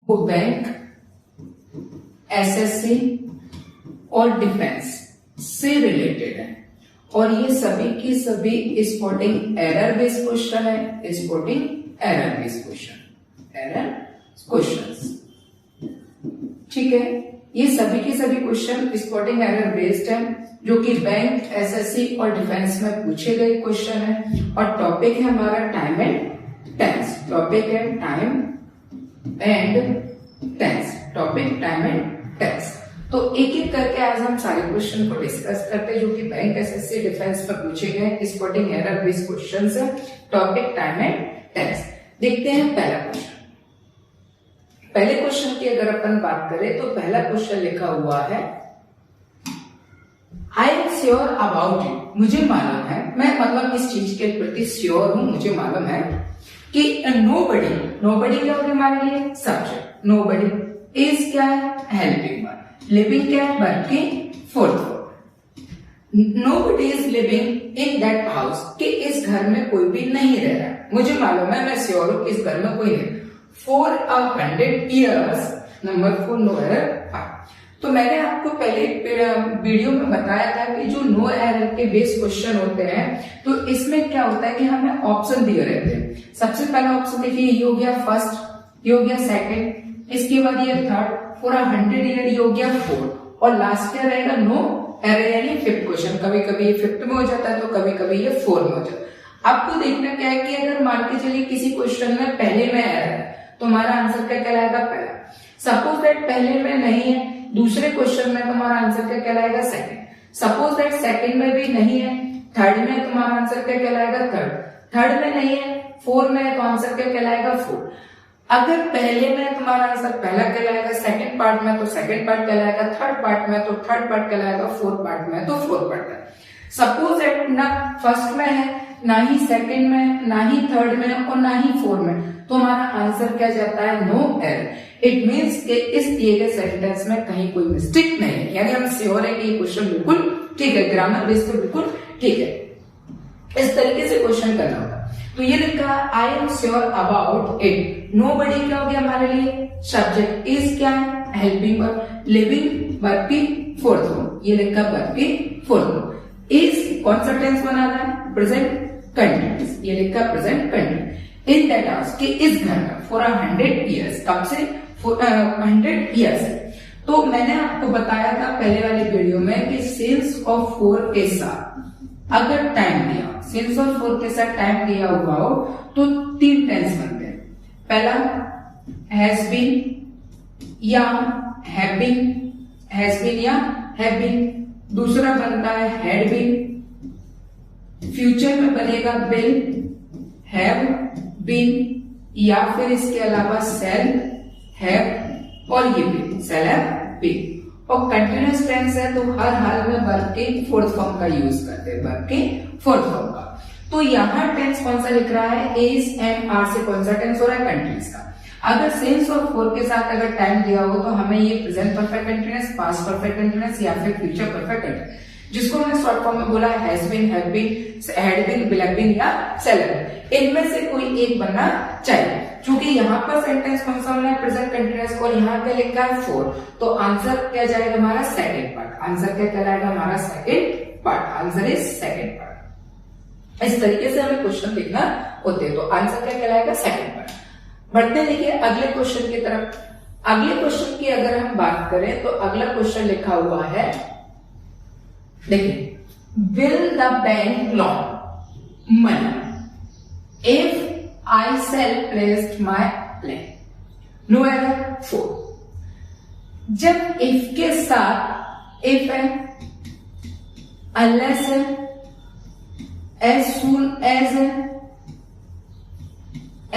वो bank, SSC और defence से रिलेटेड है और ये सभी की सभी स्पॉटिंग एरर बेस्ड क्वेश्चन है। स्पॉटिंग एरर बेस्ड क्वेश्चन, ठीक है। ये सभी के सभी क्वेश्चन स्पॉटिंग एरर बेस्ड है जो कि बैंक, एसएससी और डिफेंस में पूछे गए क्वेश्चन है और टॉपिक है हमारा टाइम एंड टेंस। टॉपिक है time and tense, topic time and tense. तो एक एक करके आज हम सारे क्वेश्चन को डिस्कस करते हैं जो कि बैंक, एसएससी, डिफेंस में पूछे गए स्पॉटिंग एरर बेस्ड क्वेश्चन है। Topic time and tense. देखते हैं पहला क्वेश्चन। पहले क्वेश्चन की अगर अपन बात करें तो पहला क्वेश्चन लिखा हुआ है I am sure about it. मुझे मालूम है, मैं मतलब इस चीज के प्रति श्योर हूं, मुझे मालूम है कि नोबडी, नोबडी क्या होगी हमारे लिए सब्जेक्ट, नोबडी इज क्या है हेल्पिंग वर्ब, लिविंग क्या है वर्ब की fourth form. Nobody is living in that house कि इस घर में कोई भी नहीं रह रहा। मुझे मालूम है, मैं श्योर हूं कि इस घर में कोई नहीं। For 100 years, number 4 no error 5। तो मैंने आपको पहले वीडियो में बताया था कि जो नो एरर के बेस क्वेश्चन होते हैं तो इसमें क्या होता है कि हमें ऑप्शन दिए रहते हैं। सबसे पहला ऑप्शन देखिए, ये हो गया फर्स्ट, ये हो गया सेकंड, इसके बाद ये थर्ड, फॉर 100 ईयर ये हो गया फोर्थ और लास्ट क्या रहेगा नो एरर यानी फिफ्थ क्वेश्चन। कभी कभी ये फिफ्थ में हो जाता है तो कभी कभी ये फोर्थ में हो जाता है। आपको देखना क्या है कि अगर मान के चलिए किसी क्वेश्चन में पहले में एरर है तो हमारा आंसर क्या कहलाएगा पहला। सपोज दैट पहले में नहीं है, दूसरे क्वेश्चन में तुम्हारा आंसर क्या कहलाएगा सेकंड। सपोज दैट सेकंड में भी नहीं है, थर्ड में तुम्हारा आंसर क्या कहलाएगा थर्ड। थर्ड में नहीं है, फोर्थ में है तो आंसर क्या कहलाएगा फोर्थ। अगर पहले में तुम्हारा आंसर पहला कहलाएगा, सेकंड पार्ट में तो सेकंड पार्ट कहलाएगा, थर्ड पार्ट में तो थर्ड पार्ट कहलाएगा, फोर्थ पार्ट में तो फोर्थ पार्ट है। सपोज दैट ना फर्स्ट में है, ना ही सेकंड में, ना ही थर्ड में और ना ही फोर्थ में, तो हमारा आंसर क्या जाता है नो एरर। इट मींस कि इस दिए गए सेंटेंस में कहीं कोई मिस्टेक नहीं है, यानी हम श्योर है कि ये क्वेश्चन बिल्कुल ठीक है, ग्रामर बेस पे बिल्कुल ठीक है। इस तरीके से क्वेश्चन करना होगा। तो ये लिखा I am sure about it. Nobody क्या हो गया हमारे लिए सब्जेक्ट, इज क्या है हेल्पिंग वर्ब, लिविंग वर्ब की फोर्थ फॉर्म, ये लिखा वर्ब की फोर्थ फॉर्म। इज कौन सा टेंस बना रहा है प्रेजेंट कंटिन्यूअस, ये लिखा present continuous. In that house कि इस घर में फॉर 100 ईयर्स, कब से 100 ईयर्स। तो मैंने आपको बताया था पहले वाले वीडियो में कि सिंस ऑफ 4 के साथ अगर टाइम दिया, सिंस ऑफ 4 के साथ टाइम दिया हुआ हो तो 3 टेंस बनते हैं। पहला हैज बीन या हैव बीन, हैज बीन या हैव बीन। दूसरा बनता है हैड बीन, फ्यूचर में बनेगा विल, हैव बीन, या फिर इसके अलावा सेल, हैव और ये भी सेल हैव बीन। और कंटिन्यूअस टेंस है तो हर हाल में वर्ब के फोर्थ फॉर्म का यूज करते हैं, वर्ब के फोर्थ फॉर्म का। तो यहाँ टेंस कौन सा लिख रहा है, इज एंड आर से कौन सा टेंस हो रहा है कंटिन्यूअस का। अगर सिंस और फोर के साथ अगर टाइम दिया हो तो हमें ये present perfect continuous, past perfect continuous या फिर फ्यूचर परफेक्ट कंटिन्यूअस, जिसको मैंने शॉर्ट फॉर्म में बोला has been, have been, had been, will have been या सेल हैव बीन। इनमें से कोई एक बनना चाहिए। क्योंकि यहाँ पर सेंटेंस कौन सा होना है प्रेजेंट कंटिन्यूअस और यहाँ पे लिखा है फोर, तो आंसर क्या जाएगा हमारा सेकंड पार्ट। आंसर क्या कहलाएगा हमारा second part, answer is second part. इस तरीके से हमें क्वेश्चन लिखना होते हैं, तो आंसर क्या कहलाएगा सेकंड पार्ट। बढ़ते देखिए अगले क्वेश्चन की तरफ। अगले क्वेश्चन की अगर हम बात करें तो अगला क्वेश्चन लिखा हुआ है, देखिए, will the bank loan money if I self-placed my plan? No error 4। जब if के साथ if है, unless है, as soon as है,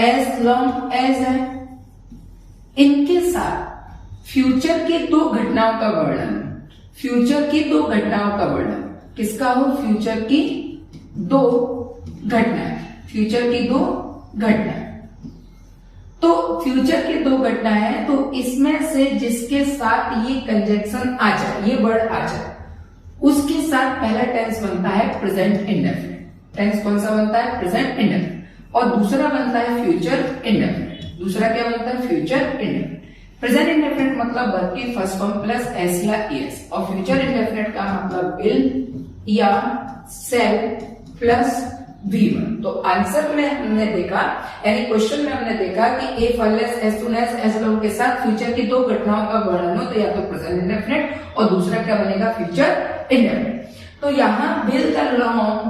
as long as है, इनके साथ फ्यूचर की दो घटनाओं का वर्णन, फ्यूचर की दो घटनाओं का वर्णन किसका हो, फ्यूचर की दो घटनाएं, फ्यूचर की दो घटना। तो फ्यूचर की दो घटना है तो इसमें से जिसके साथ ये कंजक्शन आ जाए, ये वर्ड आ जाए, उसके साथ पहला टेंस बनता है प्रेजेंट इंडेफिनिट। टेंस कौन सा बनता है प्रेजेंट इंडेफिनिट और दूसरा बनता है फ्यूचर इंडेफिनिट। दूसरा क्या बनता है फ्यूचर इंडेफिनिट। प्रेजेंट इंडेफिनिट मतलब वर्ब की फर्स्ट फॉर्म प्लस एस या एस, और फ्यूचर इंडेफिनिट का मतलब विल या सेल प्लस V1। तो आंसर में हमने देखा, यानी क्वेश्चन में हमने देखा कि if unless as soon as as long के साथ फ्यूचर की दो घटनाओं का वर्णन हो तो या तो प्रेजेंट इंडेफिनिट और दूसरा क्या बनेगा, फ्यूचर इंडेफिनिट। तो यहाँ will the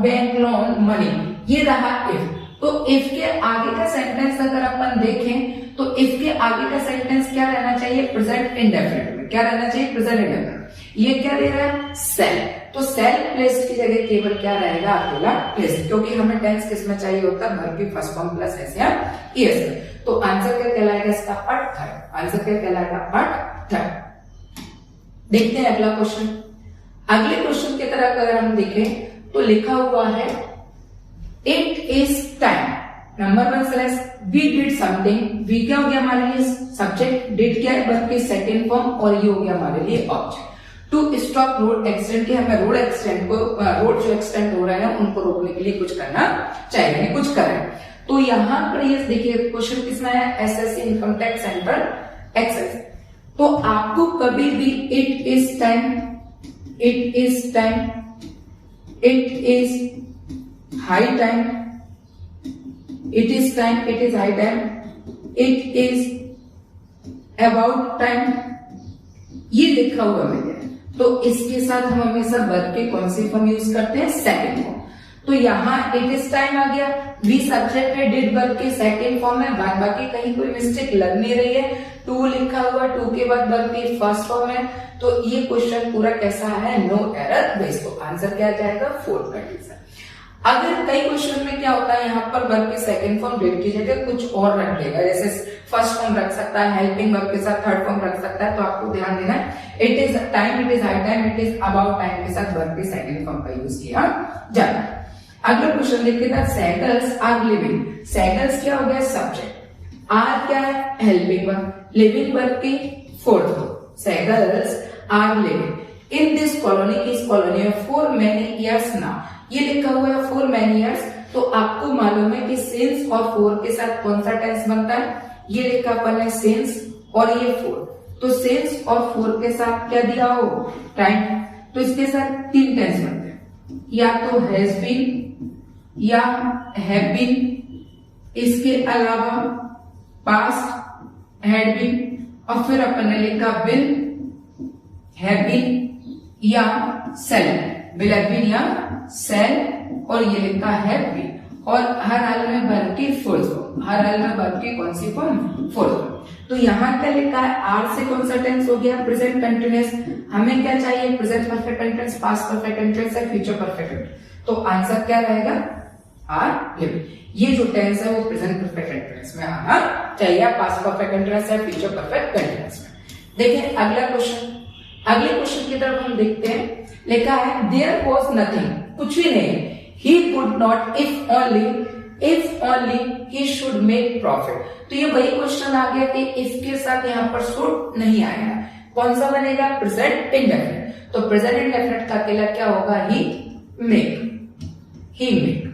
bank loan money, ये रहा इफ। तो इफ के आगे का सेंटेंस अगर अपन देखें तो इफ के आगे का सेंटेंस क्या रहना चाहिए, प्रेजेंट इंडेफिनिट में क्या रहना चाहिए, प्रेजेंट इंडेफिनिट। ये क्या दे रहा है, सेल। तो सेल प्लेस्ड की जगह केवल क्या रहेगा, अकेला प्लेस्ड, क्योंकि हमें टेंस किस में चाहिए होता है, वर्ब की फर्स्ट फॉर्म प्लस एस या एस में। तो आंसर क्या कहलाएगा इसका, पार्ट थर्ड। आंसर क्या कहलाएगा, पार्ट थर्ड। देखते हैं अगला क्वेश्चन। अगले क्वेश्चन की तरफ अगर हम देखें तो लिखा हुआ है it is time, number 1 slash we did something. We क्या हो गया हमारे लिए सब्जेक्ट, डिड क्या है वर्ब की सेकंड फॉर्म, और ये हो गया हमारे लिए object. To stop road accident के, हमें रोड एक्सीडेंट को, रोड जो एक्सीडेंट हो रहे हैं उनको रोकने के लिए कुछ करना चाहिए, कुछ करें। तो यहाँ पर ये देखिए क्वेश्चन किसमें है, SSC income tax central excise. तो आपको कभी भी it is time, it is time, it is high time, it is time, it is high time, it is about time, ये लिखा हुआ मिल जाए तो इसके साथ हम हमेशा वर्ब के कौन सी फॉर्म यूज करते हैं, सेकंड फॉर्म। तो यहाँ इट इज टाइम आ गया, वी सब्जेक्ट है, डिड वर्ब के सेकंड फॉर्म है, बाद बाकी कहीं कोई मिस्टेक लग नहीं रही है। टू लिखा हुआ, टू के बाद वर्ब की फर्स्ट फॉर्म है। तो ये क्वेश्चन पूरा कैसा है, नो एरर बेस। तो आंसर क्या जाएगा, फोर्थ कंडीशन। अगर कई क्वेश्चन में क्या होता है, यहाँ पर वर्ब की सेकंड फॉर्म डिड की जगह कुछ और रख देगा, जैसे फर्स्ट फॉर्म रख सकता है, हेल्पिंग वर्ब के साथ थर्ड फॉर्म रख सकता है। तो आपको ध्यान देना है it is time, it is high time, it is about time के साथ वर्ब की सेकंड फॉर्म का यूज किया जाता है। अगला क्वेश्चन देखिए, सैगल्स आर लिविंग। सैगल्स क्या हो गया, सब्जेक्ट, आर क्या है, हेल्पिंग वर्ब, लिविंग वर्ब की fourth form. Sehgals are living in this colony, इस कॉलोनी में फॉर मेनी इयर्स नाउ, ये लिखा हुआ है फॉर मेनी इयर्स। तो आपको मालूम है कि सिंस और फॉर के साथ कौन सा टेंस बनता है, ये लिखा अपन है सिंस और ये फॉर। तो सिंस और फॉर के साथ क्या दिया हो, टाइम। तो इसके साथ तीन टेंस बनते हैं, या तो हैज बीन या हैव बीन, इसके अलावा पास्ट, हैड बीन, और फिर अपन ने लिखा विल हैव बीन या सेल, विल हैव बीन या सेल, और ये लिखा हैव बीन। और हर हाल में वर्ब की फोर्थ फॉर्म, हर हाल में वर्ब की कौन सी फॉर्म, फोर्थ फॉर्म। तो यहाँ क्या लिखा है, आर से कौन सा टेंस हो गया, प्रेजेंट कंटिन्यूअस। हमें क्या चाहिए, present perfect continuous, past perfect continuous है, फ्यूचर परफेक्ट कंटिन्यूअस। तो आंसर क्या रहेगा, आर लिविंग। ये जो टेंस है वो प्रेजेंट परफेक्ट कंटिन्यूअस में आना चाहिए, पास्ट परफेक्ट कंटिन्यूअस है, फ्यूचर परफेक्ट कंटिन्यूअस में। देखिए अगला क्वेश्चन, अगले क्वेश्चन की तरफ हम देखते हैं। लिखा है देयर वाज नथिंग, कुछ भी नहीं, he could not, if only he should make profit. तो ये वही क्वेश्चन आ गया कि इफ के साथ यहाँ पर शुड नहीं आएगा, कौन सा बनेगा, प्रेजेंट इंडेफिनिट। तो प्रेजेंट इंडेफिनिट का अकेला क्या होगा, ही मेक, ही मेक,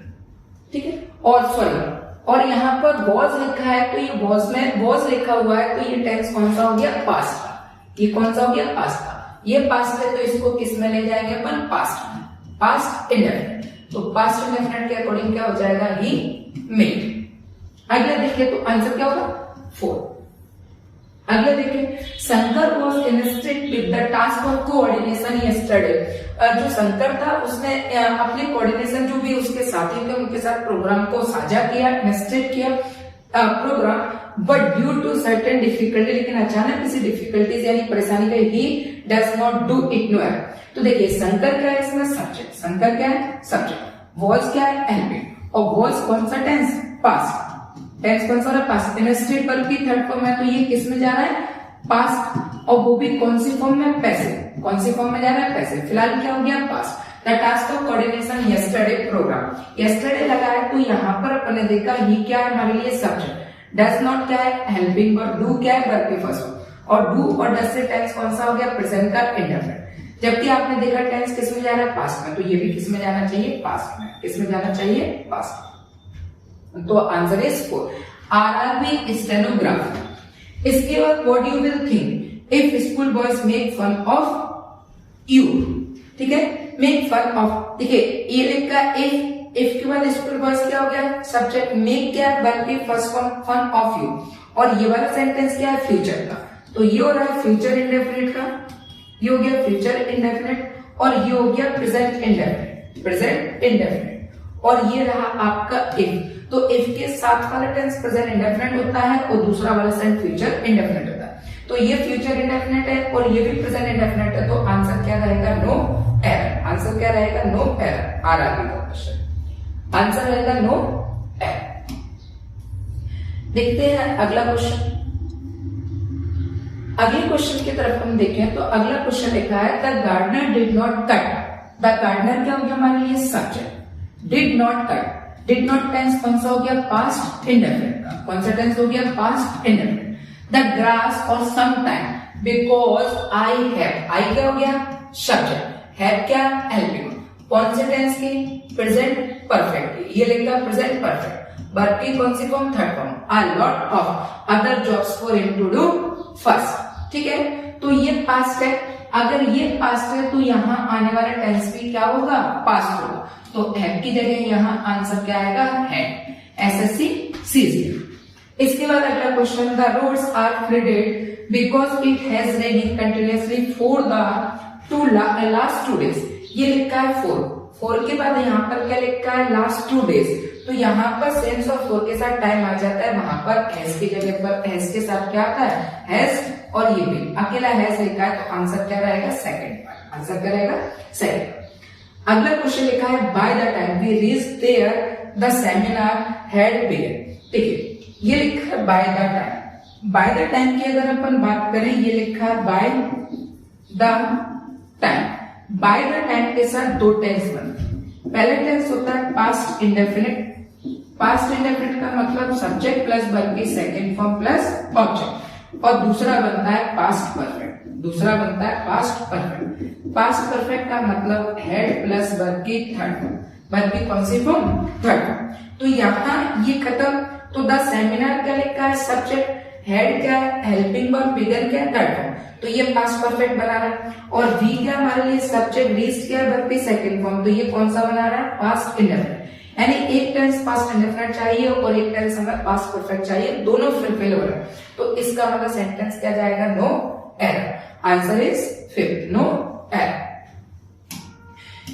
ठीक है। और सॉरी, और यहाँ पर वॉज लिखा है, तो ये वॉज में वॉज लिखा हुआ है, तो ये टेंस कौन सा हो गया, पास्ट का। ये कौन सा हो गया, पास्ट का। ये पास्ट है तो इसको किस में ले जाएंगे अपन, पास्ट में, पास्ट इंडेफिनिट। तो पास्ट इंडेफिनिट के अकॉर्डिंग क्या हो जाएगा, ही मेड। अगले देखिए तो आंसर क्या होगा, 4। अगले देखिए, Shankar was invested with the task of coordination yesterday. जो शंकर था उसने अपने कोऑर्डिनेशन, जो भी उसके साथी थे उनके साथ प्रोग्राम को साझा किया, इन्वेस्टेड किया programme, but due to certain difficulty, लेकिन अचानक किसी डिफिकल्टीज यानी परेशानी का ही does not do it no. तो देखिए शंकर क्या है इसमें, सब्जेक्ट, शंकर क्या है, सब्जेक्ट, वॉज क्या है, हेल्पिंग, और वॉज कौन सा टेंस, पास्ट, टेंस कौन सा है, पास्ट। इन्वेस्टेड वर्ब की थर्ड फॉर्म है, तो ये किस में जा रहा है, पास्ट, और वो भी कौन सी फॉर्म में, पैसिव, कौन सी फॉर्म में जा रहा है, पैसिव। फिलहाल क्या हो गया, past. The task of coordination yesterday programme, yesterday लगा है, तो यहाँ पर अपन ने देखा ही क्या है हमारे लिए, सब्जेक्ट। डज नॉट क्या है, हेल्पिंग वर्ब, डू क्या है, वर्ब की फर्स्ट फॉर्म, और डू और डज से टेंस कौन सा हो गया, प्रेजेंट का इंडेफिनिट। जबकि आपने देखा टेंस किस में जा रहा है, पास्ट में, तो ये भी किस में जाना चाहिए, पास्ट में। किस में जाना चाहिए, पास्ट में। तो आंसर इज 4। आरआरबी स्टेनोग्राफर, इसके बाद what you will think if school boys make fun of you, ठीक है, मेक फन ऑफ, देखिए ये लिखा इफ के बाद स्कूल बॉयज क्या हो गया, सब्जेक्ट, मेक क्या है, वर्ब की first form fun of you, और ये वाला सेंटेंस क्या है, फ्यूचर का, तो ये हो रहा है फ्यूचर इंडेफिनिट का, ये हो गया फ्यूचर इंडेफिनिट, और ये हो गया प्रेजेंट इंडेफिनिट, प्रेजेंट इंडेफिनिट, और ये रहा आपका इफ, तो इफ के साथ वाला टेंस प्रेजेंट इंडेफिनिट होता है और दूसरा वाला सेंस फ्यूचर इंडेफिनिट होता है, तो ये फ्यूचर इंडेफिनिट है और ये भी प्रेजेंट इंडेफिनिट है, तो आंसर क्या रहेगा, नो एरर, आंसर क्या रहेगा, नो एरर, आरआरबी का क्वेश्चन, आंसर रहेगा नो एरर। देखते हैं अगला क्वेश्चन, अगले क्वेश्चन की तरफ हम देखें तो अगला क्वेश्चन लिखा है the gardener did not cut, the gardener क्या हो गया हमारे लिए, subject, did not cut, did not tense कौन सा हो गया, पास्ट इंडेफिनिट का, कौन सा टेंस हो गया, पास्ट इंडेफिनिट, द ग्रास और some time because I have, I क्या हो गया, सब्जेक्ट, हैव क्या, हेल्पिंग, कौन से टेंस की, प्रेजेंट परफेक्ट की, ये लिखा प्रेजेंट परफेक्ट, वर्ब की कौन सी form, third form, a lot of other jobs for him to do first, ठीक है, तो ये पास्ट है, अगर ये पास्ट है तो यहाँ आने वाला टेंस भी क्या होगा, पास्ट होगा, तो हैव की जगह यहाँ आंसर क्या आएगा, है, एसएससी सीजीएल। इसके बाद अगला question, the roads are flooded because it has raining continuously for the last 2 days, ये लिखा है फोर के बाद यहाँ पर क्या लिखा है, लास्ट 2 days, तो यहाँ पर सेंस ऑफ फोर के साथ टाइम आ जाता है, वहां पर हैज की जगह पर हैज के साथ क्या आता है, हैज, और ये भी अकेला हैज लिखा है, तो आंसर क्या रहेगा, सेकंड पार्ट, आंसर क्या रहेगा, सेकंड। अगला क्वेश्चन लिखा है by the time we reach there the seminar had begun, ठीक है, ये लिखा है by the time, by the time की अगर अपन बात करें, ये लिखा है by the time, by the time के साथ 2 टेंस बनते हैं, पहला टेंस होता है पास्ट इंडेफिनिट, पास्ट इंडेफिनिट का मतलब सब्जेक्ट प्लस वर्ब की सेकंड फॉर्म प्लस ऑब्जेक्ट, और दूसरा बनता है पास्ट परफेक्ट, दूसरा बनता है पास्ट परफेक्ट, पास्ट परफेक्ट का मतलब हेड प्लस वर्ब की थर्ड फॉर्म, वर्ब की कौन सी फॉर्म, थर्ड फॉर्म, तो यहाँ ये खत्म, तो द सेमिनार क्या लिखा है, सब्जेक्ट, हेड क्या है, हेल्पिंग वर्ब, बिगन क्या है, थर्ड फॉर्म, तो ये पास्ट परफेक्ट बना रहा है, और वी क्या हमारे लिए सब्जेक्ट, रीच्ड क्या है, वर्ब की सेकंड फॉर्म, तो ये कौन सा बना रहा है, पास्ट इंडेफिनिट, यानी एक टेंस पास्ट इंडेफिनिट चाहिए और एक टेंस हमें पास्ट परफेक्ट चाहिए, दोनों फुलफिल हो रहे हैं, तो इसका मतलब सेंटेंस क्या जाएगा, no error, answer is 5th, no error.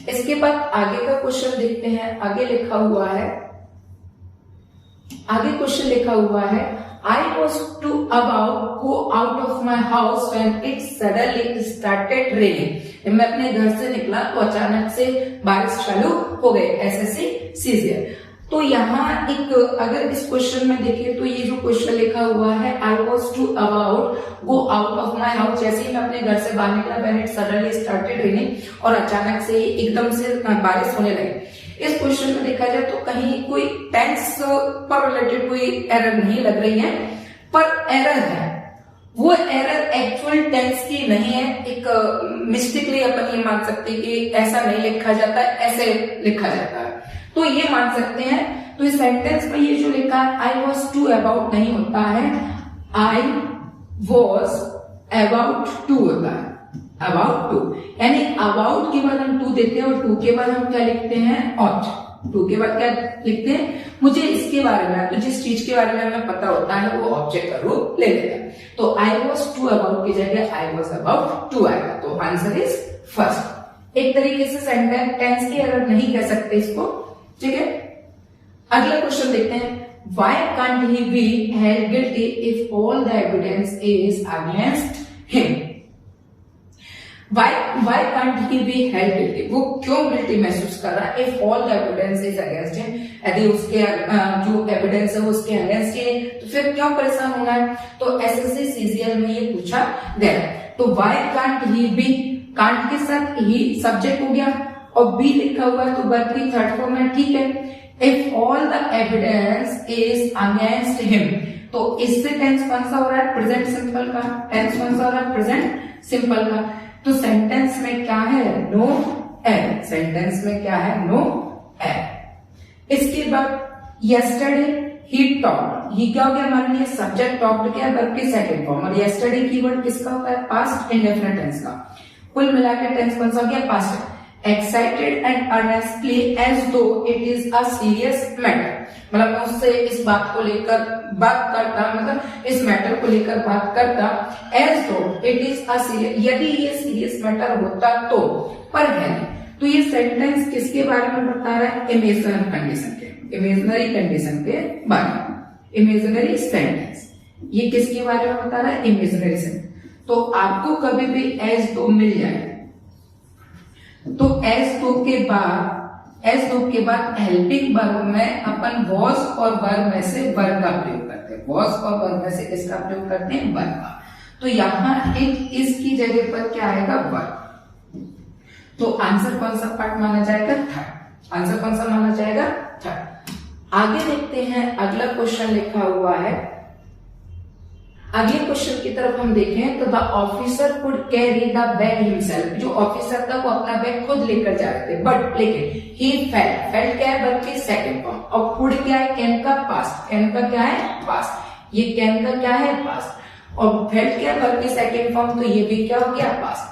इसके बाद आगे का क्वेश्चन देखते हैं, आगे लिखा हुआ है, आगे क्वेश्चन लिखा हुआ है I was to about go out of my house when it suddenly started raining. मैं अपने घर से निकला तो अचानक से बारिश चालू हो गई, एसएससी सीजीएल। तो यहाँ एक अगर इस क्वेश्चन में देखें तो ये जो क्वेश्चन लिखा हुआ है I was to about go out of my house, जैसे ही मैं अपने घर से बाहर निकला when it suddenly started raining, और अचानक से एकदम से बारिश होने लगी। इस क्वेश्चन में देखा जाए तो कहीं कोई टेंस पर रिलेटेड कोई एरर नहीं लग रही है, पर एरर है, वो एरर एक्चुअल टेंस की नहीं है, एक मिस्टेकली अपन ये मान सकते हैं कि ऐसा नहीं लिखा जाता है, ऐसे लिखा जाता है, तो ये मान सकते हैं। तो इस सेंटेंस में ये जो लिखा है आई वॉज टू अबाउट नहीं होता है, आई वॉज अबाउट टू होता है, अबाउट टू, यानी अबाउट के बाद हम टू देते हैं और टू के बाद हम क्या लिखते हैं, ऑब्जेक्ट, टू के बाद क्या लिखते हैं, मुझे इसके बारे में, तो जिस चीज के बारे में हमें पता होता है वो ऑब्जेक्ट का रूप ले लेगा, तो आई वॉज टू अबाउट की जगह आई वॉज अबाउट टू आएगा, तो आंसर इज फर्स्ट। एक तरीके से सेंटेंस टेंस की एरर नहीं कह सकते इसको, ठीक है। अगला क्वेश्चन देखते हैं, why can't he be held guilty if all the evidence is against him? Why can't he be held guilty? वो क्यों गिल्टी महसूस कर रहा है? If all the evidence is against him, यदि उसके जो एविडेंस है वो उसके अगेंस्ट है, तो फिर क्यों परेशान होना है? तो एसएससी सीजीएल में ये पूछा गया। तो why can't he be, can't के साथ ही सब्जेक्ट हो गया और बी लिखा हुआ है तो वर्ब की थर्ड फॉर्म है, ठीक है। If all the evidence is against him, तो इससे टेंस कौन सा हो रहा है? प्रेजेंट सिंपल का। टेंस कौन सा हो रहा है? प्रेजेंट सिंपल का। तो सेंटेंस में क्या है? No error. सेंटेंस में क्या है? No error. इसके बाद यस्टरडे ही टॉक्ड, ये क्या हो गया हमारे लिए सब्जेक्ट, टॉक्ड क्या है वर्ब की सेकंड फॉर्म, और यस्टरडे कीवर्ड किसका होता है पास्ट इंडेफिनिट टेंस का। कुल मिलाकर टेंस कौन सा हो गया past. Excited and earnestly as though it is a serious matter, मतलब मैं उससे इस बात को लेकर बात करता, मतलब इस मैटर को लेकर बात करता, as though it is a serious, यदि ये सीरियस मैटर होता तो, पर है नहीं। तो ये सेंटेंस किसके बारे में बता रहा है, इमेजिनरी कंडीशन के, इमेजिनरी कंडीशन के बारे में, इमेजिनरी सेंटेंस, ये किसके बारे में बता रहा है इमेजिनरी सेंटेंस। तो आपको कभी भी एज दो मिल जाए तो एज दो के बाद हेल्पिंग वर्ब में अपन वॉज और वर्ब में से वर्ब का प्रयोग करते हैं, वॉज और वर्ब में से किसका प्रयोग करते हैं वर्ब का। तो यहाँ इट इज की जगह पर क्या आएगा वर्ब। तो आंसर कौन सा पार्ट माना जाएगा थर्ड, आंसर कौन सा माना जाएगा थर्ड। आगे देखते हैं अगला क्वेश्चन लिखा हुआ है, अगले क्वेश्चन की तरफ हम देखें तो the officer could carry the bag himself, जो ऑफिसर था वो अपना बैग खुद लेकर जा रहे थे, बट लेकिन ही फेल्ट, फेल्ट क्या है वर्ब की सेकंड फॉर्म, और कुड क्या है कैन का पास्ट, कैन का क्या है पास्ट, ये कैन का क्या है पास्ट, और फेल्ट क्या है वर्ब की सेकंड फॉर्म, तो ये भी क्या हो गया पास्ट।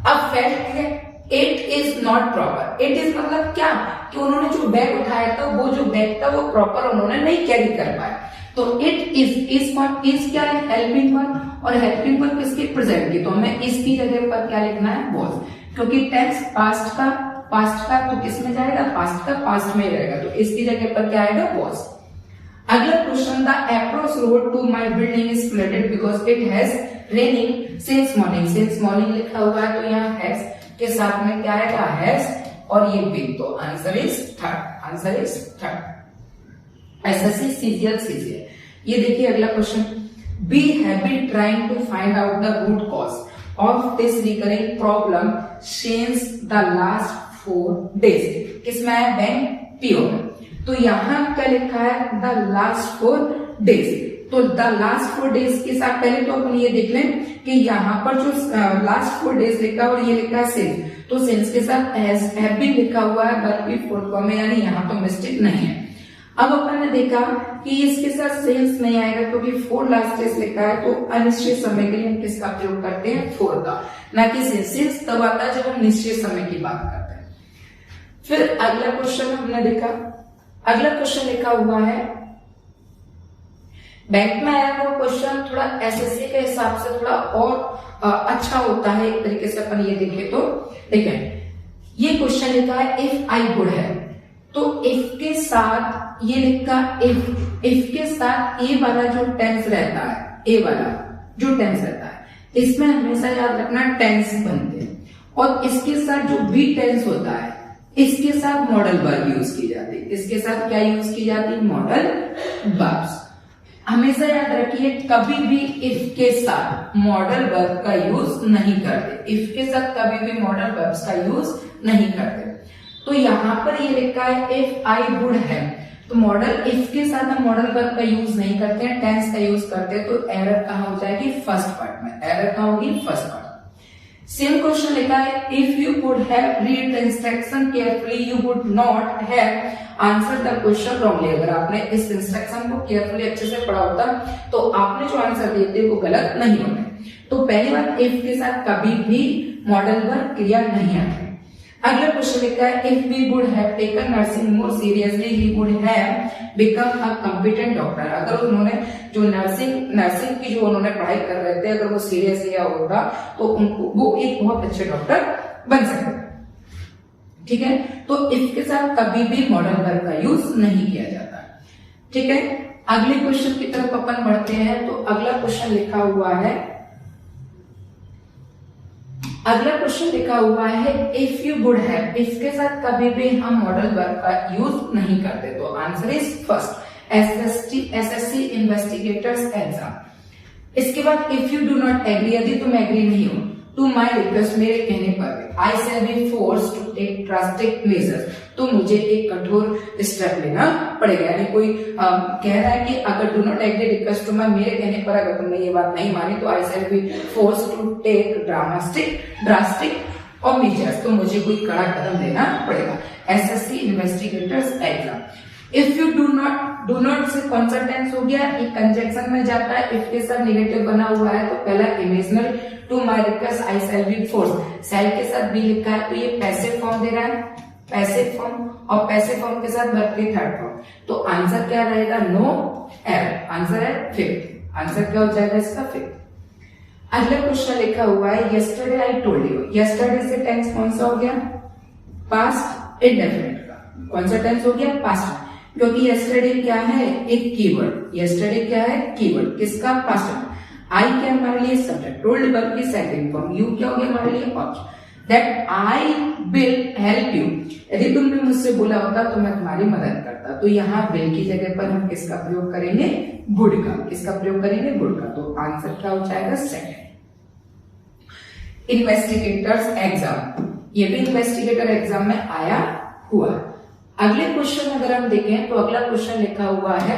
अब फेल्ट है it is not proper, it is मतलब क्या कि उन्होंने जो बैग उठाया था वो जो बैग था वो प्रॉपर उन्होंने नहीं कैरी कर पाया। तो इट इज क्या है हेल्पिंग वर्ब, और हेल्पिंग वर्ब किसकी प्रेजेंट की, तो हमें इसकी जगह पर क्या लिखना है वॉज, क्योंकि टेंस पास्ट का तो किस में जाएगा पास्ट का पास्ट में रहेगा, तो इसकी जगह पर क्या आएगा वॉज। अगला question, the approach road to my building is flooded because it has raining since morning, since morning लिखा हुआ है तो यहाँ हैज के साथ में क्या आएगा हैज और ये बिन, तो answer is third, answer is third. SSC CGL. ये देखिए अगला question, we have been trying to find out the root cause of this recurring problem since the last 4 days, किसमें है बैंक पीओ में, तो यहाँ क्या लिखा है द लास्ट 4 डेज, तो द लास्ट 4 डेज के साथ पहले तो अपन ये देख लें कि यहाँ पर जो लास्ट 4 डेज लिखा और ये लिखा है सिंस, तो सिंस के साथ हैव बीन लिखा हुआ है वर्ब की फोर्थ फॉर्म में, यानी यहाँ तो मिस्टेक नहीं है। अब अपन ने देखा कि इसके साथ सेंस नहीं आएगा क्योंकि 4 लास्ट डेज लिखा है, तो अनिश्चित समय के लिए हम किसका प्रयोग करते हैं 4 का, ना कि सेंस तब आता है जब हम निश्चित समय की बात करते हैं। फिर अगला क्वेश्चन हमने देखा, अगला क्वेश्चन लिखा हुआ है, बैंक में आया हुआ क्वेश्चन थोड़ा एसएससी के हिसाब से थोड़ा और अच्छा होता है एक तरीके से अपन ये देखें तो, देखें ये क्वेश्चन लिखा है इफ आई गुड है, तो इफ के साथ ये लिखा इफ के साथ ए वाला जो टेंस रहता है, ए वाला जो टेंस रहता है इसमें हमेशा याद रखना टेंस बनते हैं, और इसके साथ जो बी टेंस होता है इसके साथ मॉडल वर्ब यूज की जाती है, इसके साथ क्या यूज की जाती है मॉडल वर्ब्स। हमेशा याद रखिए कभी भी इफ के साथ मॉडल वर्ब का यूज नहीं करते, इफ के साथ कभी भी मॉडल वर्ब्स का यूज नहीं करते। तो यहाँ पर ये लिखा है इफ आई वुड है, तो मॉडल इफ के साथ हम मॉडल वर्ब का यूज नहीं करते हैं, टेंस का यूज करते हैं, तो एरर कहाँ हो जाएगी फर्स्ट पार्ट में, एरर कहाँ होगी फर्स्ट पार्ट। सेम क्वेश्चन लिखा है if you could have read the instruction carefully you would not have answer the question wrongly, अगर आपने इस इंस्ट्रक्शन को केयरफुली अच्छे से पढ़ा होता तो आपने जो आंसर दिए थे वो गलत नहीं होते। तो पहली बात इफ के साथ कभी भी मॉडल वर्ब क्रिया नहीं आती। अगला क्वेश्चन लिखा है if we would have taken nursing more seriously he would have become a competent doctor, अगर उन्होंने जो नर्सिंग की जो उन्होंने पढ़ाई कर रहे थे अगर वो सीरियस लिया होगा तो उनको वो एक बहुत अच्छे डॉक्टर बन सकते, ठीक है। तो इफ के साथ कभी भी मॉडल वर्ब का यूज नहीं किया जाता, ठीक है। अगले क्वेश्चन की तरफ अपन बढ़ते हैं, तो अगला क्वेश्चन लिखा हुआ है, अगला क्वेश्चन लिखा हुआ है इफ यू वुड हैव, इसके साथ कभी भी हम मॉडल वर्ब का यूज नहीं करते, तो answer is first SSC investigators exam. इसके बाद if you do not agree, यदि तुम एग्री नहीं हो टू माई रिक्वेस्ट, मेरे कहने पर I shall be force to take drastic measures, तो मुझे एक कठोर स्टेप लेना पड़ेगा। यानी कोई कह रहा है कि अगर do not agree request to my, मेरे कहने पर अगर तुमने ये बात नहीं मानी तो I shall be force to take drastic और मेजर्स, तो मुझे कोई कड़ा कदम लेना पड़ेगा। SSC investigators exam. If you do not do not से कौन सा टेंस हो गया, ये कंजंक्शन में जाता है, इफ के साथ नेगेटिव बना हुआ है तो पहला imaginary, to my request I shall be force, shall के साथ बी लिखा है तो ये पैसिव फॉर्म दे रहा है, पैसिव फॉर्म, और पैसिव फॉर्म के साथ वर्ब की थर्ड फॉर्म, तो आंसर क्या रहेगा, नो एरर, आंसर है फिफ्थ, आंसर क्या हो जाएगा इसका फिफ्थ। अगला क्वेश्चन लिखा हुआ है yesterday I told you, yesterday से टेंस कौन सा हो गया, पास्ट इंडेफिनिट का, कौन सा टेंस हो गया, पास्ट, क्योंकि यस्टरडे क्या है, एक कीवर्ड, यस्टरडे क्या है, कीवर्ड, किसका, पास्ट, आई क्या हमारे लिए सब्जेक्ट, टोल्ड वर्ब की सेकंड फॉर्म, यू क्या हो गया हमारे लिए object, that I will help you, यदि तुमने मुझसे बोला होता तो मैं तुम्हारी मदद करता, तो यहाँ विल की जगह पर हम किसका प्रयोग करेंगे, वुड का, किसका प्रयोग करेंगे, वुड का, तो आंसर क्या हो जाएगा, सेकंड। इन्वेस्टिगेटर्स एग्जाम, ये भी इन्वेस्टिगेटर एग्जाम में आया हुआ। अगले क्वेश्चन अगर हम देखें तो अगला क्वेश्चन लिखा हुआ है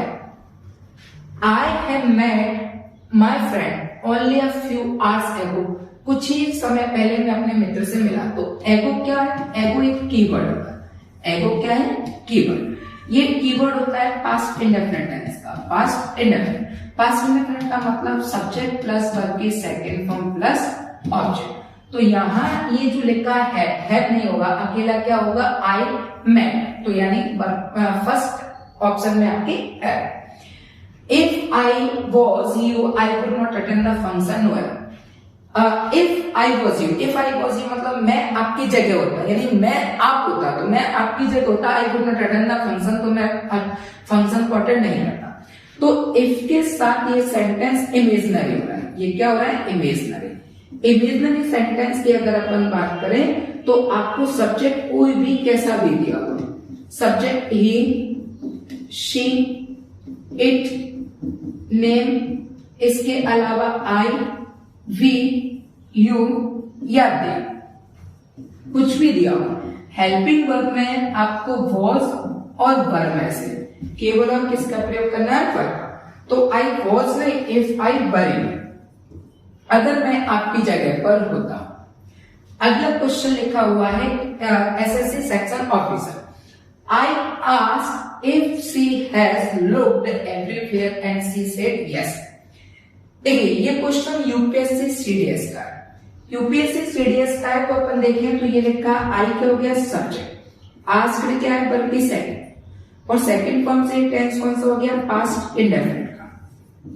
I have met my friend only a few hours ago, कुछ ही समय पहले मैं अपने मित्र से मिला, तो एगो क्या है, एगो एक कीवर्ड होता है, एगो क्या है, कीवर्ड, ये कीवर्ड होता है पास्ट इंडेफिनिट टेंस का, पास्ट इंडेफिनिट, पास्ट इंडेफिनिट का मतलब सब्जेक्ट प्लस वर्ब की सेकंड फॉर्म प्लस ऑब्जेक्ट, तो यहाँ ये जो लिखा है नहीं होगा, अकेला क्या होगा, आई मेट, तो यानी फर्स्ट ऑप्शन में आपकी है। If I was you I would not attend the function, no error. If I was you, if I was you मतलब मैं आपकी जगह होता, यानी मैं आप होता, तो मैं आपकी जगह होता, आई would not attend the function, तो मैं फंक्शन को अटेंड नहीं करता, तो इफ के साथ ये सेंटेंस इमेजिनरी हो रहा है, ये क्या हो रहा है, इमेजिनरी। इमेजिनरी सेंटेंस की अगर अपन बात करें तो आपको सब्जेक्ट कोई भी कैसा भी दिया हो, subject he, she, it, name, इसके अलावा आई, वी, यू या दे, कुछ भी दिया हो, हेल्पिंग वर्ब में आपको वॉज और वर में से केवल और किसका प्रयोग करना है, वर्ब, तो आई वॉज नहीं, इफ आई वर यू, अगर मैं आपकी जगह पर होता। अगला क्वेश्चन लिखा हुआ है SSC section officer, I asked if she has looked everywhere and she said yes. देखिए ये क्वेश्चन यूपीएससी सीडीएस का है, यूपीएससी सीडीएस का है, तो अपन देखें तो ये लिखा आई क्या हो गया, सब्जेक्ट, आस्क्ड क्या है, वर्ब की सेकंड, और सेकंड फॉर्म से टेंस कौन सा हो गया, पास्ट इंडेफिनिट का,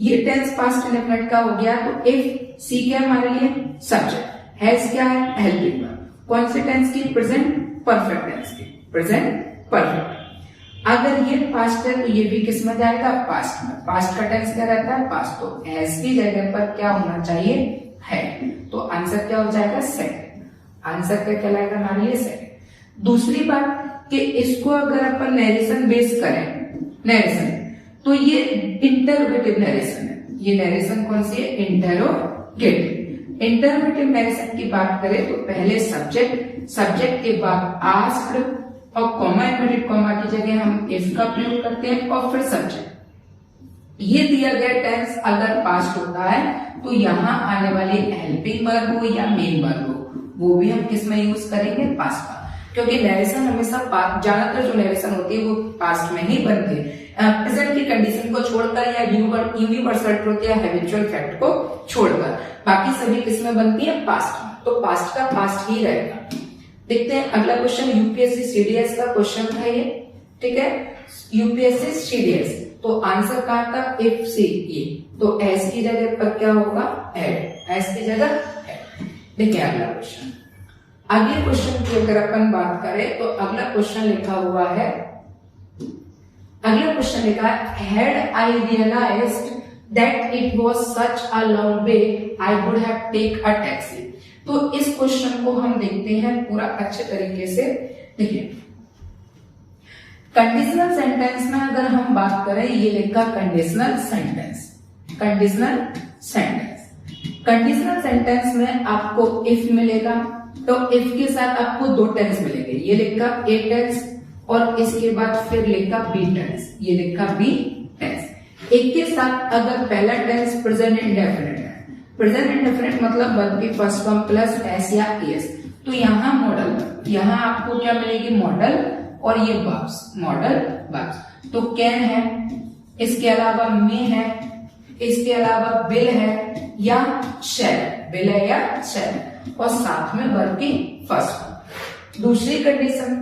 ये टेंस पास्ट इंडेफिनिट का हो गया, तो इफ सी क्या हमारे लिए सब्जेक्ट, हैज क्या है, हेल्पिंग वर्ब, कौन से टेंस की, प्रेजेंट परफेक्ट टेंस की, प्रेजेंट परफेक्ट। अगर ये पास्ट है तो ये भी किस में जाएगा, पास्ट में, पास्ट का टेंस क्या रहता है, पास्ट, तो हैज की जगह पर क्या होना चाहिए, है, तो आंसर क्या हो जाएगा, सेकंड, आंसर क्या कहलाएगा हमारे लिए, सेकंड। दूसरी बात कि इसको अगर अपन नरेशन बेस करें, नरेशन, तो ये इंटरोगेटिव नरेशन है, ये नरेशन कौन सी है, इंटरोगेटिव। इंटरोगेटिव नरेशन की बात करें तो पहले सब्जेक्ट, सब्जेक्ट के बाद आस्क्ड और कॉमा, इनवर्टेड कॉमा की जगह हम इफ का प्रयोग करते हैं, और फिर सब्जेक्ट। ये दिया गया टेंस अगर पास्ट होता है तो यहाँ आने वाली हेल्पिंग वर्ब हो या मेन वर्ब हो, वो भी हम किस में यूज करेंगे, पास्ट का, क्योंकि नरेशन हमेशा ज्यादातर जो नरेशन होती है वो पास्ट में ही बनती है, प्रेजेंट की कंडीशन को छोड़कर या यूनिवर्सल ट्रुथ या हैबिचुअल फैक्ट को छोड़कर, बाकी सभी किस में बनती है, पास्ट में, तो पास्ट का पास्ट ही रहेगा। देखते हैं अगला क्वेश्चन, यूपीएससी सीडीएस का क्वेश्चन था ये, ठीक है, यूपीएससी सीडीएस, तो आंसर कहा था इफ सी, ये तो एस की जगह पर क्या होगा, एड, एस की जगह एड। देखिए अगला क्वेश्चन, अगले क्वेश्चन की अगर अपन बात करें तो अगला क्वेश्चन लिखा हुआ है, अगला क्वेश्चन लिखा है had I realised that it was such a long way I would have take a taxi. तो इस क्वेश्चन को हम देखते हैं पूरा अच्छे तरीके से। देखिए कंडीशनल सेंटेंस में अगर हम बात करें, ये लिखा conditional sentence, conditional sentence, conditional sentence में आपको इफ मिलेगा, तो इफ के साथ आपको दो टेंस मिलेंगे, ये लिखा ए टेंस और इसके बाद फिर लिखा बी टेंस, ये लिखा बी टेंस। एक के साथ अगर पहला टेंस प्रेजेंट इंडेफिनिट है, प्रेजेंट इंडेफिनिट मतलब वर्ब की फर्स्ट फॉर्म प्लस एस या एस, तो यहाँ मॉडल, यहाँ आपको क्या मिलेगी, मॉडल, और ये वर्ब्स, मॉडल वर्ब्स। तो कैन है, इसके अलावा मे है, इसके अलावा बिल है या शैल, बिल है या शैल, और साथ में वर्ब की फर्स्ट फॉर्म। दूसरी कंडीशन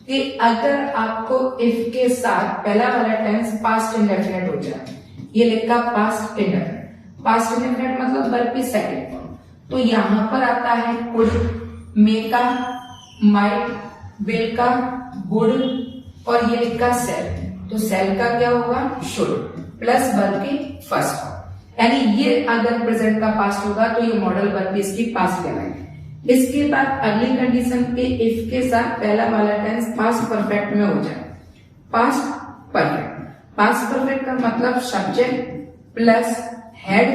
कि अगर आपको इफ के साथ पहला वाला टेंस पास्ट इंडेफिनिट हो जाए, ये लिखा पास्ट इंडेफिनिट, पास्ट इंडेफिनिट मतलब वर्ब की सेकंड फॉर्म, तो यहां पर आता है कुड, मे का, माइट, विल का, वुड, और ये लिखा सेल, तो सेल का क्या होगा, शुड, प्लस वर्ब की फर्स्ट फॉर्म, यानी ये अगर प्रेजेंट का पास्ट होगा तो ये मॉडल वर्ब इसकी पास्ट कहलाएगी। इसके बाद अगली कंडीशन के इफ के साथ पहला वाला टेंस पास्ट परफेक्ट में हो जाए, पास्ट परफेक्ट, पास्ट परफेक्ट का मतलब subject plus head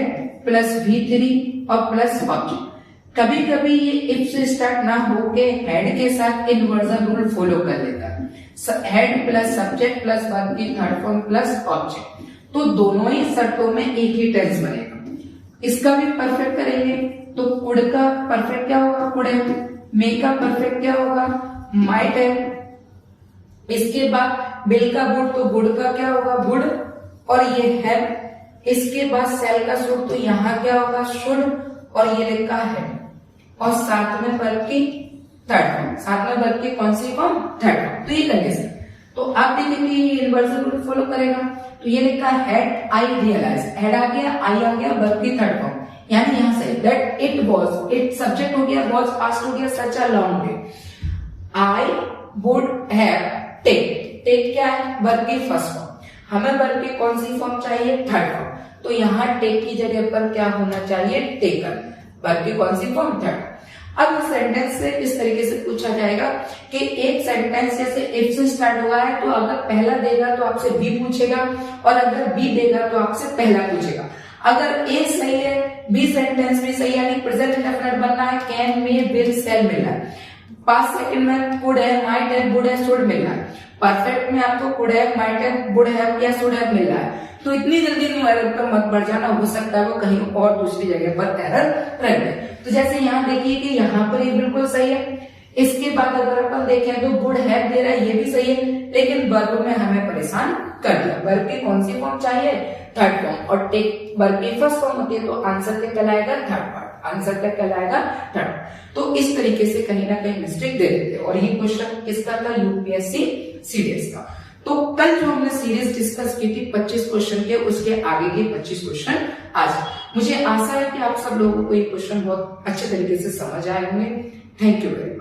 plus V3 और प्लस ऑब्जेक्ट। कभी कभी ये इफ से स्टार्ट ना होके हेड के साथ इन्वर्जन रूल फॉलो कर लेता है, head plus subject plus verb की थर्ड फॉर्म प्लस ऑब्जेक्ट, तो दोनों ही शर्तों में एक ही टेंस बनेगा। इसका भी परफेक्ट करेंगे तो कुड का परफेक्ट क्या होगा, कुड है, मे का परफेक्ट क्या होगा, माइट है, इसके बाद बिल का वुड, तो वुड का क्या होगा, वुड, और ये है, इसके बाद सेल का शुड, तो यहाँ क्या होगा, शुड, और ये लिखा है, और साथ में वर्ब की थर्ड फॉर्म, साथ में वर्ब की कौन सी फॉर्म, थर्ड फॉर्म। तो ये कंडीशन, तो आप देखेंगे ये इन्वर्जन रूल फॉलो करेगा, तो ये लिखा हेड आई रियलाइज, हेड आ गया, आई आ गया, वर्ब की थर्ड फॉर्म, यानी यहां से that it was, it subject हो गया, वाज पास्ट हो गया, such a long day, I would have take, take क्या है, वर्ब की फर्स्ट फॉर्म, हमें वर्ब की कौन सी फॉर्म चाहिए, थर्ड फॉर्म, तो यहाँ टेक की जगह पर क्या होना चाहिए, टेकन, वर्ब की कौन सी फॉर्म, थर्ड। अब इस सेंटेंस से इस तरीके से पूछा जाएगा कि एक सेंटेंस जैसे इफ से स्टार्ट हुआ है, तो अगर पहला देगा तो आपसे बी पूछेगा, और अगर बी देगा तो आपसे पहला पूछेगा। अगर ए सही है, बी सेंटेंस भी सही है, यानी प्रेजेंट इंडेफिनिट बनना है, कैन, मे, विल, सेल मिला है, पास्ट सेकंड में कुड है, माइट है, वुड है, शुड मिल रहा है, परफेक्ट में आपको कुड है, माइट है, वुड है या शुड है मिल रहा है, तो इतनी जल्दी एरर पर मत बढ़ जाना, हो सकता है वो कहीं और दूसरी जगह पर एरर रख दे। तो जैसे यहाँ देखिए कि यहाँ पर ये बिल्कुल सही है, इसके बाद अगर अपन देखें तो वुड हैव दे रहा है, ये भी सही है, लेकिन वर्ब में हमें परेशान कर दिया, वर्ब की कौन सी फॉर्म चाहिए, थर्ड फॉर्म, और टेक वर्ब की फर्स्ट फॉर्म होती है, तो आंसर क्या कहलाएगा, थर्ड पार्ट, आंसर क्या कहलाएगा, थर्ड। तो इस तरीके से कहीं ना कहीं मिस्टेक दे देते, और ये क्वेश्चन किसका था, यूपीएससी सीडीएस का। तो कल जो हमने सीरीज डिस्कस की थी 25 क्वेश्चन के, उसके आगे के 25 क्वेश्चन आज। मुझे आशा है कि आप सब लोगों को ये क्वेश्चन बहुत अच्छे तरीके से समझ आए होंगे। Thank you very much.